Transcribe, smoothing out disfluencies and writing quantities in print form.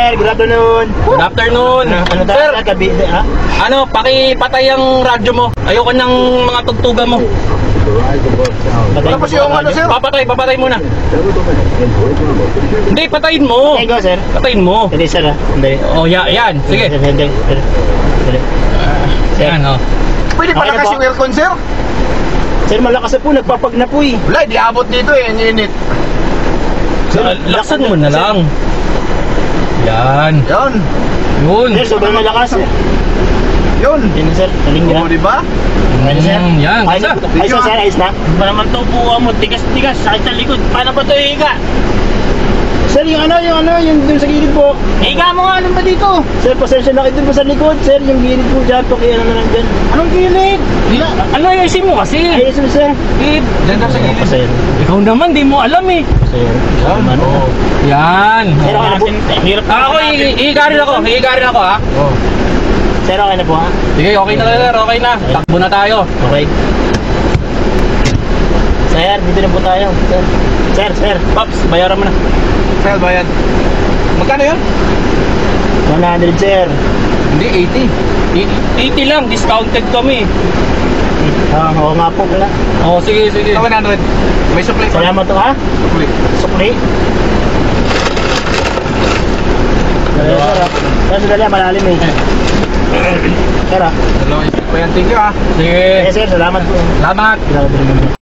sir. Good afternoon. Good afternoon. Ano Sir, tayo? Gabi, ha? ano, pakipatay ang radyo mo. Ayoko ng mga tugtugan mo. Patayin Tapos yung ano, sir? Papatay muna. Hindi, patayin mo. Okay, go, sir. Patayin mo. Hindi, sir, ha? Hindi. Oh, yan. Sige. Hindi. Yan, oh. Pwede Okay pala na kasi po. yung aircon, sir. Sir, malakas na po. Nagpapag na po eh. Wala, di abot dito eh. Ang init. Laksan mo na lang. Yan. Yun. Yun. Sir, sobrang malakas. Yun. Yan, sir. Taling Oo, na. diba? Ayun, sir. Yan, Ayos ganda. na, ayos na, sir. Ayos na. Ba naman to buka mo. Tigas-tigas. Sakit sa likod. Paano ba to higa? Sir, yung dun sa gilid po. Higa mo nga, ano ba dito? Sir, pasensya na kayo dun po sa likod. Sir, yung gilid po dyan. Pakiano na lang dyan. Anong gilid? Ano ayusin mo kasi? Ayos na, sir. Diyan daw sa gilid. Sir. Ikaw naman, di mo alam eh. Sir. Yan. Oo. Yan. Sir, okay na po. Hirap Ako, hihigarin ako ha. Oh. Sir, okay na po, ha? Sige, okay na sir, okay na. Takbo na tayo. Okay. Sir, dito na po tayo. Sir. Pops, bayaran mo na. Sir, bayan. Magkano yun? 100, sir. Hindi, 80 lang, discounted kami. Oo nga po pala. Oh, sige. 80. 100. May supply pa. Salamat to, ha? Supply. Sukli. Sir, dali, malalim eh. Sir, ha? Dalawa yung pa yan. Thank you, ah. Sige. Sir, salamat po. Salamat. Grabe naman.